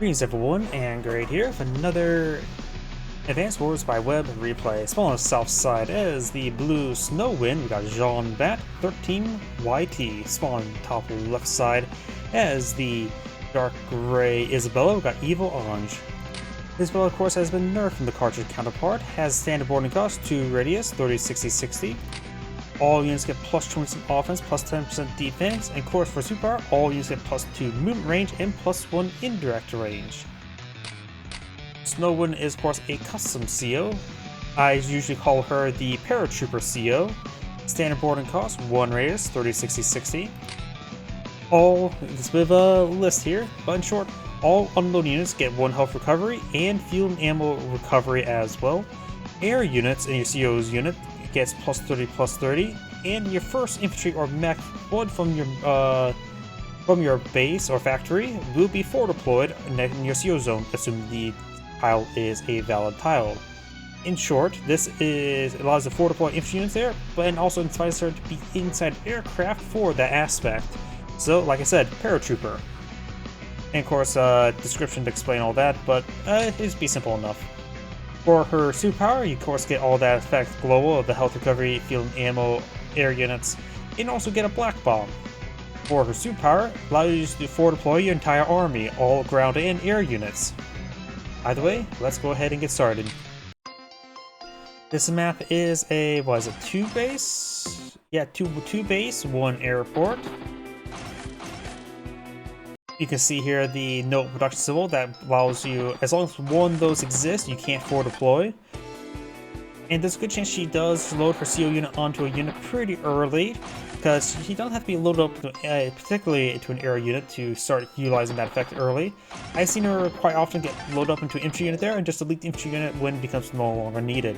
Greetings everyone, and Great here with another Advanced Wars by Web replay. Small on the south side is the blue Snowind. We got Jeanbat13YT. Small on top left side as the dark gray Isabella. We got EvilAnge. Isabella, of course, has been nerfed from the cartridge counterpart. Has standard boarding cost, 2 radius, 30, 60, 60. All units get plus 20% offense, plus 10% defense, and of course for superpower, all units get plus 2 movement range and plus 1 indirect range. Snowind is of course a custom CO. I usually call her the Paratrooper CO. Standard boarding cost, 1 radius, 30, 60, 60. It's a bit of a list here, but in short, all unload units get 1 health recovery and fuel and ammo recovery as well. Air units in your CO's unit gets plus 30, plus 30, and your first infantry or mech deployed from your base or factory will be forward deployed in your CO zone, assuming the tile is a valid tile. In short, this allows the forward deployed infantry units there, but also inspires her to be inside aircraft for that aspect. So, like I said, paratrooper. And of course, description to explain all that, but it'd be simple enough. For her superpower, you of course get all that effect global of the health recovery, field and ammo, air units, and also get a black bomb. For her superpower, allows you to forward deploy your entire army, all ground and air units. Either way, let's go ahead and get started. This map is a, 2 base? Yeah, two base, 1 airport. You can see here the note production symbol that allows you, as long as one of those exists, you can't forward deploy. And there's a good chance she does load her CO unit onto a unit pretty early, because she doesn't have to be loaded up, particularly into an air unit, to start utilizing that effect early. I've seen her quite often get loaded up into an infantry unit there and just delete the infantry unit when it becomes no longer needed.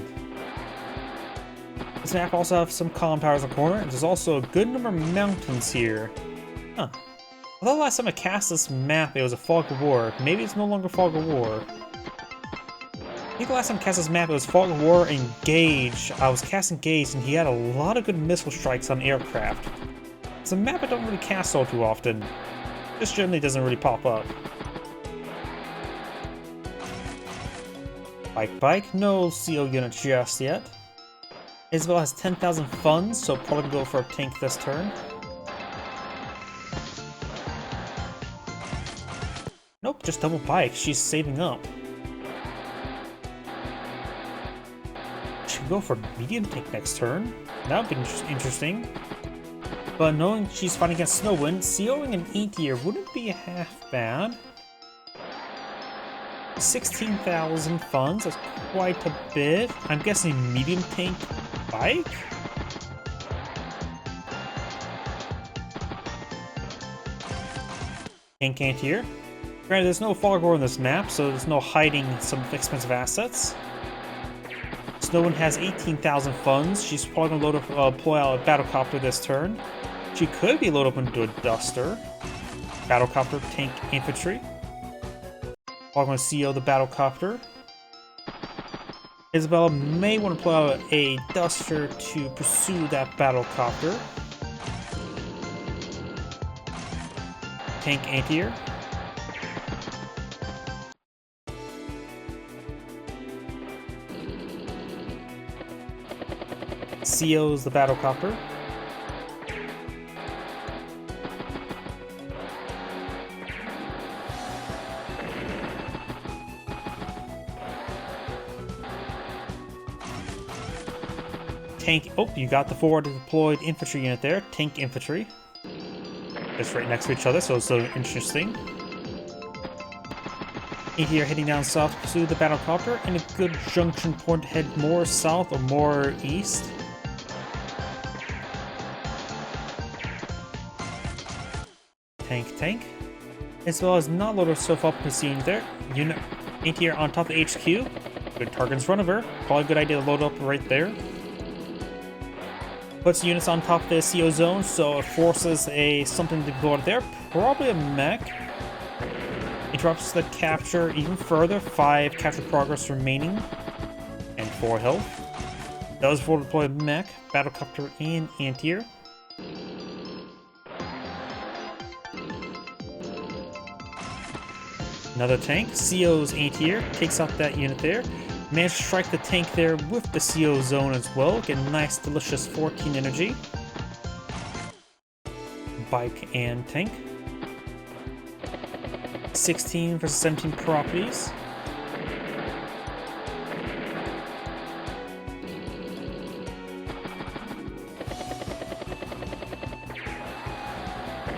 This map also has some column towers in the corner, and there's also a good number of mountains here. Huh. I thought last time I cast this map it was a Fog of War. Maybe it's no longer Fog of War. I think the last time I cast this map it was Fog of War and Gauge. I was casting Gauge and he had a lot of good missile strikes on aircraft. It's a map I don't really cast all too often. Just generally doesn't really pop up. Bike. No CO unit just yet. Isabella has 10,000 funds, so probably gonna go for a tank this turn. Nope, just double bike. She's saving up. She can go for medium tank next turn. That would be interesting. But knowing she's fighting against Snowind, COing an 8 year wouldn't be half bad. 16,000 funds, that's quite a bit. I'm guessing medium tank bike? Tank anti-air. Granted, there's no fog war on this map, so there's no hiding some expensive assets. Snowind has 18,000 funds. She's probably going to pull out a battlecopter this turn. She could be loaded up into a duster. Battlecopter, tank, infantry. Probably going to CO the battlecopter. Isabella may want to pull out a duster to pursue that battlecopter. Tank, anti-air. CO's the battlecopter. Tank. Oh, you got the forward deployed infantry unit there. Tank infantry. Just right next to each other, so it's so interesting. Here heading down south to pursue the battlecopter, and a good junction point to head more south or more east. Tank. As well as not load herself up to see there. Unit anti-air on top of HQ. Good target in front of her. Probably a good idea to load up right there. Puts units on top of the CO zone, so it forces something to go out there. Probably a mech. Interrupts the capture even further. 5 capture progress remaining. And 4 health. Does forward deploy mech, battlecopter, and anti-air. Another tank. CO's anti-air takes out that unit there. Managed to strike the tank there with the CO zone as well. Get a nice, delicious 14 energy. Bike and tank. 16 versus 17 properties.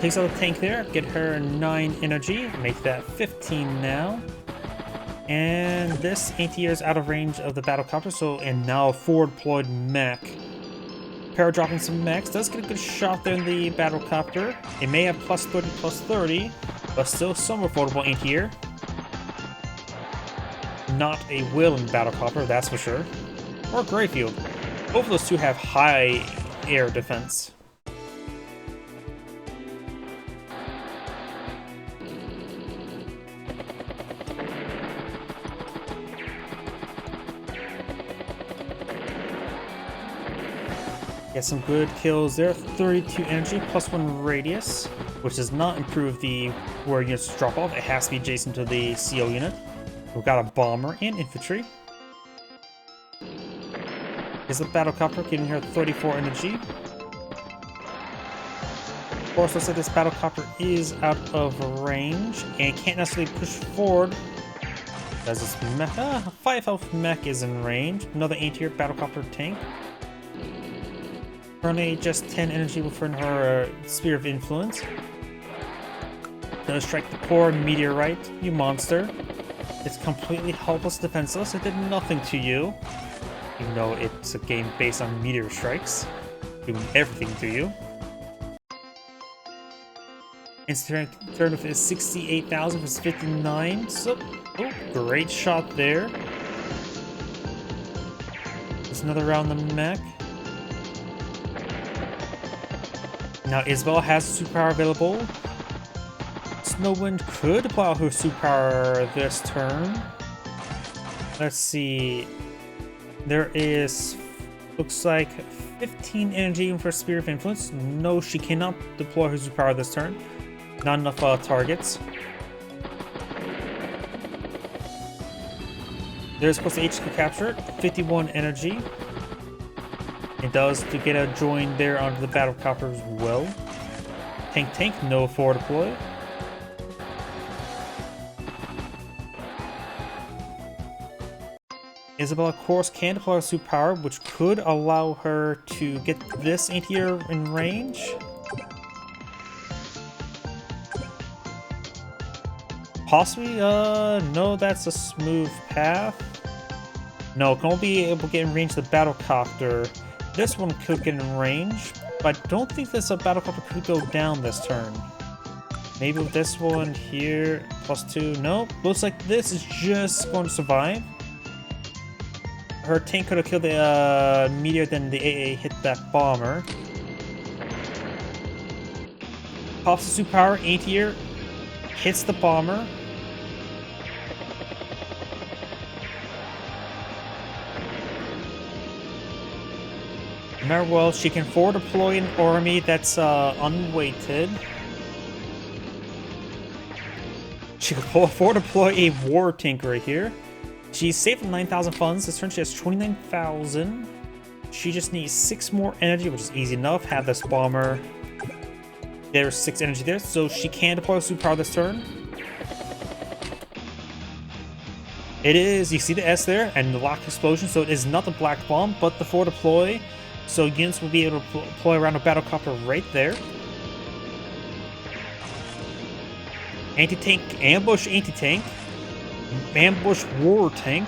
Takes out the tank there, get her 9 energy, make that 15 now. And this anti-air is out of range of the battlecopter, so and now a forward deployed mech. Para dropping some mechs, does get a good shot there in the battlecopter. It may have plus 30, but still somewhat affordable anti-air. Not a whaling battlecopter, that's for sure. Or Greyfield. Both of those two have high air defense. Get some good kills there. 32 energy, plus 1 radius, which does not improve the where units drop off. It has to be adjacent to the CO unit. We've got a bomber and infantry. Is the battlecopter giving her 34 energy. Of course, looks like this battlecopter is out of range and can't necessarily push forward. As this mech, 5 health mech is in range. Another anti-air battlecopter tank. Currently just 10 energy within her sphere of influence. Gonna strike the poor meteorite, you monster. It's completely helpless, defenseless. It did nothing to you. Even though it's a game based on meteor strikes. Doing everything to you. Instant turn of is 68,000 versus 59. So, oh, great shot there. There's another round the mech. Now Isabella has superpower available. Snowind could apply her superpower this turn. Let's see. There is, looks like 15 energy for Sphere of Influence. No, she cannot deploy her superpower this turn. Not enough targets. There's supposed to HQ capture, 51 energy. It does to get a join there onto the battlecopter as well. Tank, no forward deploy. Isabella, of course, can deploy her superpower, which could allow her to get this anti-air in range. Possibly, no, that's a smooth path. No, can only be able to get in range of the battlecopter. This one could get in range, but I don't think this battlecopter could go down this turn. Maybe with this one here, +2. Nope, looks like this is just going to survive. Her tank could have killed the meteor, then the AA hit that bomber. Pops the superpower, anti-air, hits the bomber. Remember, well, she can forward deploy an army that's unweighted. She can forward deploy a war tank right here. She's saved 9,000 funds. This turn she has 29,000. She just needs 6 more energy, which is easy enough. Have this bomber. There's 6 energy there, so she can deploy a superpower this turn. It is, you see the S there, and the lock explosion, so it is not the black bomb, but the forward deploy. So units will be able to deploy around a battlecopter right there. Anti-tank, ambush anti-tank. Ambush war tank.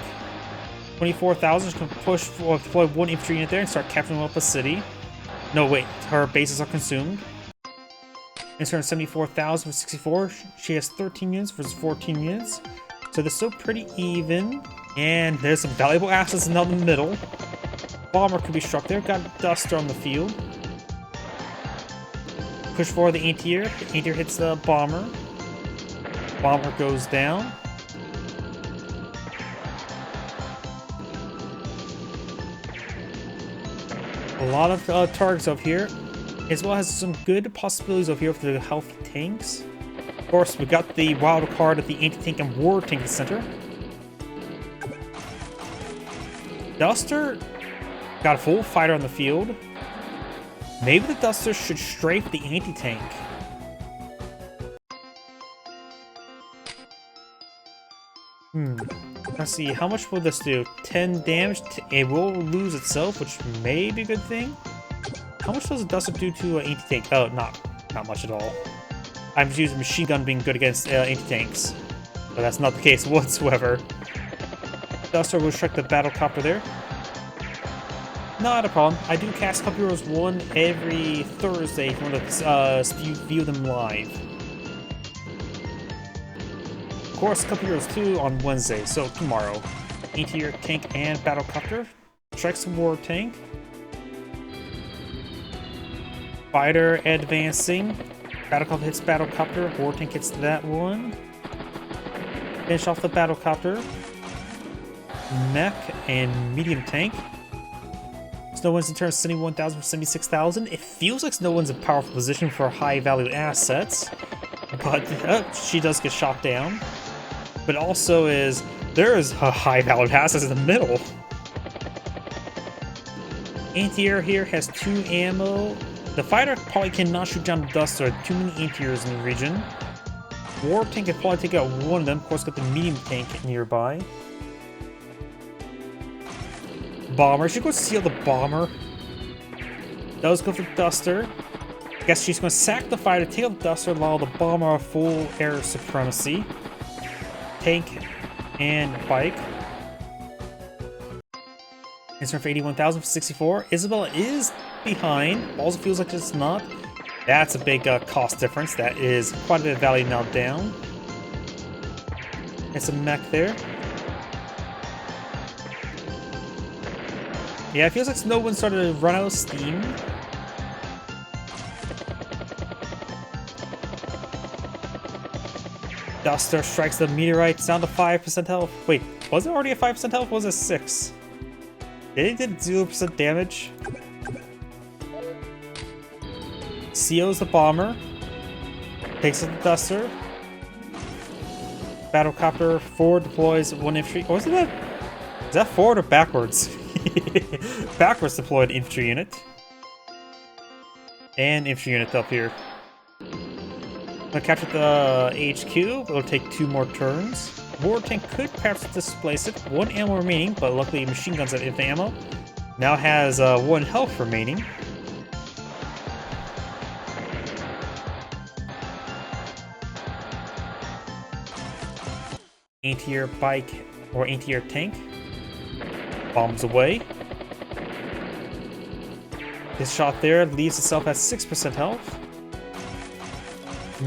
24,000 can push or deploy 1 infantry unit there and start capturing up a city. No, wait, her bases are consumed. And turn 74,000 for 64. She has 13 units versus 14 units. So they're still pretty even. And there's some valuable assets in the middle. Bomber could be struck there. Got Duster on the field. Push forward the anti-air. The anti-air hits the bomber. Bomber goes down. A lot of targets up here. As well as some good possibilities over here for the healthy tanks. course, we got the wild card at the anti-tank and war tank center. Duster got a full fighter on the field. Maybe the Duster should strafe the anti-tank. Let's see, how much will this do? 10 damage? It will lose itself, which may be a good thing. How much does a Duster do to an anti-tank? Oh, not much at all. I'm just using machine gun being good against anti-tanks. But that's not the case whatsoever. Duster will strike the battlecopter there. Not a problem. I do cast Cup Heroes 1 every Thursday if you want to view them live. Of course, Cup Heroes 2 on Wednesday, so tomorrow. Anti-air tank and battlecopter. Strikes the war tank. Fighter advancing. Battlecopter hits battlecopter. War tank hits that one. Finish off the battlecopter. Mech and medium tank. Snowind's in turn 71,000 for 76,000. It feels like Snowind's in a powerful position for high-value assets, but she does get shot down. But also there is a high-value asset in the middle. Anti-air here has 2 ammo. The fighter probably cannot shoot down the Duster. Too many anti-airs in the region. War tank can probably take out one of them. Of course, got the medium tank nearby. Bomber. She go steal the bomber. Does go for Duster. Guess she's going to sack the fighter, take out the Duster, allow the bomber full air supremacy. Tank and bike. It's for 81,000 for 64. Isabella is behind. Also feels like it's not. That's a big cost difference. That is quite a bit of value now down. It's a mech there. Yeah, it feels like Snowind started to run out of steam. Duster strikes the meteorite. It's down to 5% health. Wait, was it already at 5% health? Or was it 6? It did 0% damage. CO's the bomber. Takes out the Duster. Battlecopter forward deploys 1 infantry. Or is that forward or backwards? Backwards deployed infantry unit. And infantry unit up here. Gonna capture the HQ. It'll take 2 more turns. War tank could perhaps displace it. 1 ammo remaining, but luckily machine guns have infinite ammo. Now has 1 health remaining. Anti-air bike or anti-air tank. Bombs away. This shot there leaves itself at 6% health.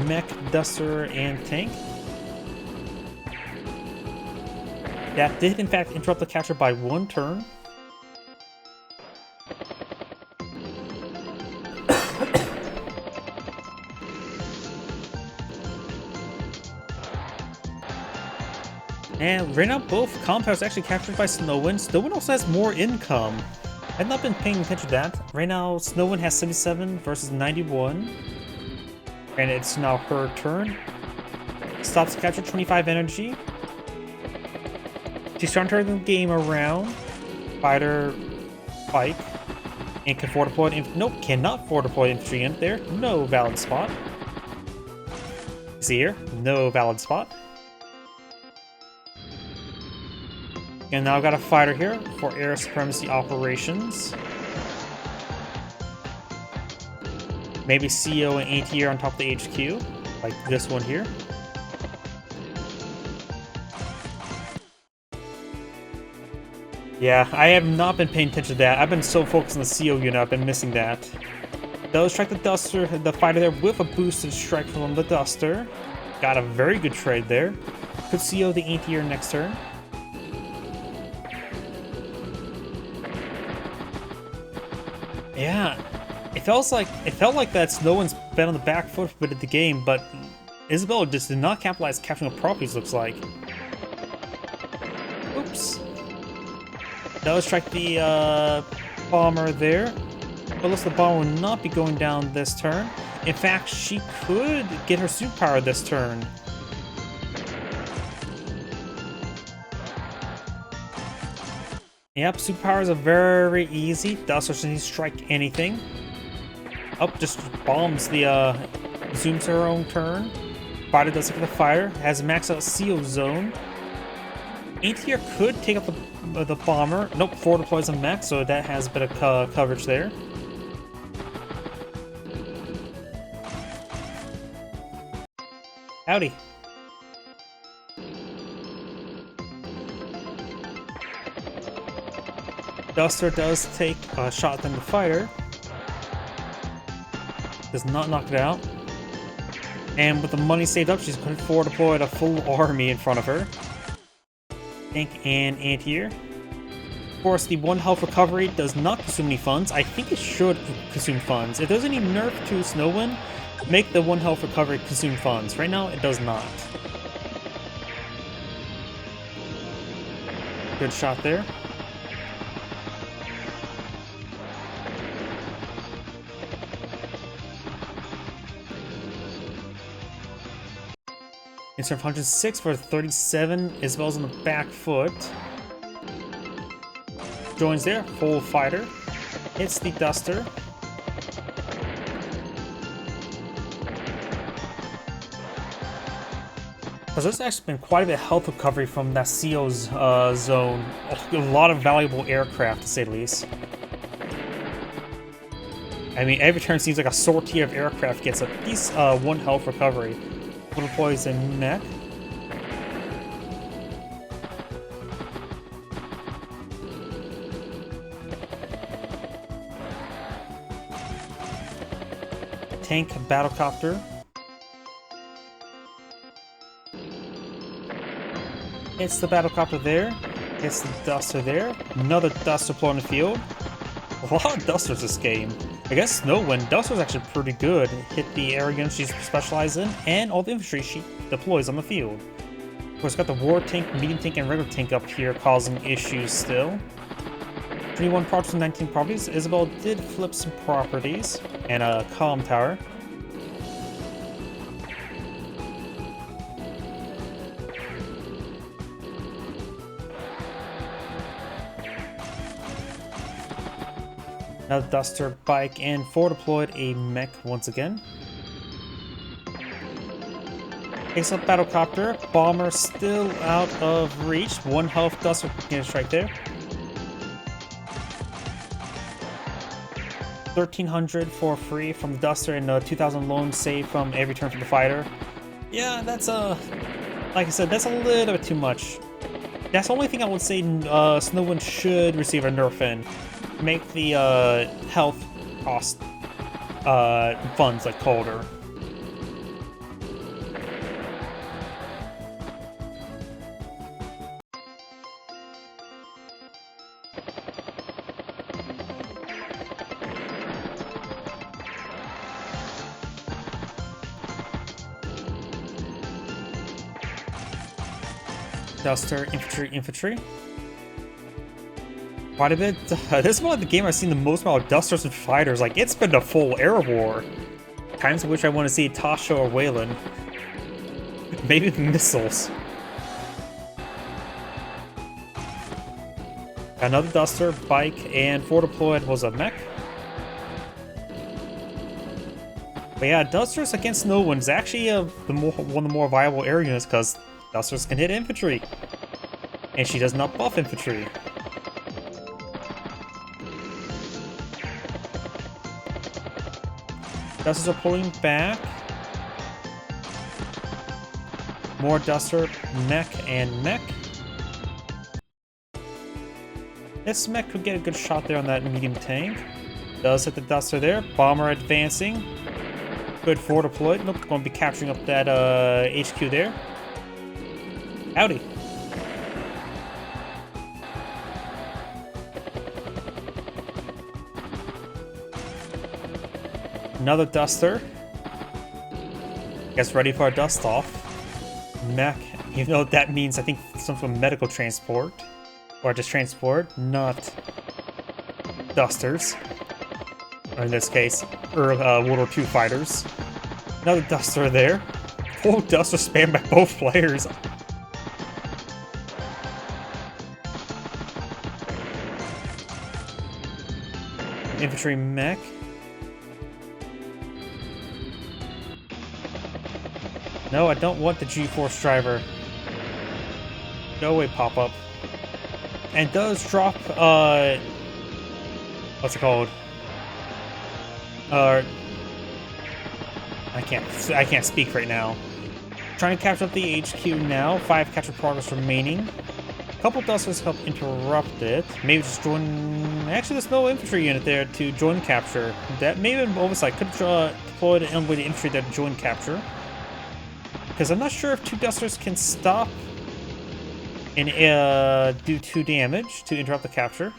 Mech, Duster, and tank. That did in fact interrupt the capture by 1 turn. And right now both compounds are actually captured by Snowind. Snowind also has more income. I've not been paying attention to that. Right now Snowind has 77 versus 91. And it's now her turn. Stops to capture 25 energy. She's trying to turn the game around. Fighter, bike. And can forward deploy nope, cannot forward deploy infantry in there. No valid spot. See here? No valid spot. And now I've got a fighter here for air supremacy operations. Maybe CO and anti-air on top of the HQ, like this one here. Yeah, I have not been paying attention to that. I've been so focused on the CO unit, I've been missing that. Does strike the Duster, the fighter there with a boosted strike from the Duster. Got a very good trade there. Could CO the anti-air next turn. Yeah, it felt like that Snowind's been on the back foot for a bit of the game, but Isabella just did not capitalize capturing the properties, looks like. Oops. That was strike the bomber there. but looks like the bomber will not be going down this turn. In fact, she could get her superpower this turn. Yep, superpowers are very easy. Duster doesn't strike anything. Up, just bombs the, zooms her own turn. Fighter does it for the fire. Has a max out CO zone. Anti-air could take out the bomber. Nope, 4 deploys on mech, so that has a bit of coverage there. Howdy. Duster does take a shot than the fighter. Does not knock it out. And with the money saved up, she's going to deploy a full army in front of her. Tank and anti-air. Of course, the 1 health recovery does not consume any funds. I think it should consume funds. If there's any nerf to Snowind, make the 1 health recovery consume funds. Right now, it does not. Good shot there. Insert 106 for 37. Isabella's on the back foot. Joins there. Full fighter. Hits the Duster. There's actually been quite a bit of health recovery from that CO's zone. A lot of valuable aircraft, to say the least. I mean, every turn seems like a sortie of aircraft gets at least 1 health recovery. Deploys in mech. Tank battlecopter. It's the battlecopter there. It's the Duster there. Another Duster deploy on the field. A lot of Dusters this game. I guess Snowind, Duster's actually pretty good. Hit the air guns she's specialized in, and all the infantry she deploys on the field. Of course, got the war tank, medium tank, and regular tank up here causing issues still. 21 properties and 19 properties. Isabella did flip some properties, and a column tower. Another Duster, bike, and 4 deployed a mech once again. Takes up battlecopter. Bomber still out of reach. 1 health Duster can strike there. 1,300 for free from the Duster and 2,000 loan save from every turn for the fighter. Yeah, that's like I said, that's a little bit too much. That's the only thing I would say Snowind should receive a nerf in. Make the health cost funds like colder. Duster, infantry. Quite a bit. This is one of the game I've seen the most amount of Dusters and fighters. Like, it's been a full air war. Times in which I want to see Tasha or Wayland. Maybe missiles. Another Duster, bike, and 4 deployed was a mech. But yeah, Dusters against Snowind is actually one of the more viable air units because Dusters can hit infantry. And she does not buff infantry. Dusters are pulling back. More Duster, mech, and mech. This mech could get a good shot there on that medium tank. Does hit the Duster there. Bomber advancing. Good 4 deployed. Nope, going to be capturing up that HQ there. Howdy. Another Duster. Gets ready for a dust off. Mech, even though that means I think some sort of medical transport. Or just transport, not Dusters. Or in this case, World War II fighters. Another Duster there. Full Duster spammed by both players. Infantry mech. No, I don't want the G-Force driver. Go away, pop-up. And does drop, what's it called? I can't speak right now. Trying to capture up the HQ now. 5 capture progress remaining. A couple Dusters help interrupt it. Maybe just join... Actually, there's no infantry unit there to join capture. That may have been oversight. Could have deployed an envoy infantry that joined capture. Because I'm not sure if 2 Dusters can stop and do 2 damage to interrupt the capture.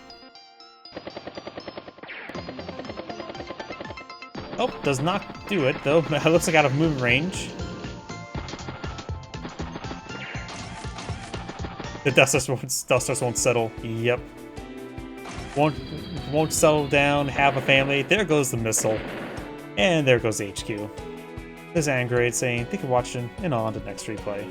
Oh, does not do it, though. It looks like out of movement range. The Dusters won't settle. Yep. Won't settle down, have a family. There goes the missile. And there goes the HQ. There's Angrade saying, thank you for watching, and on to the next replay.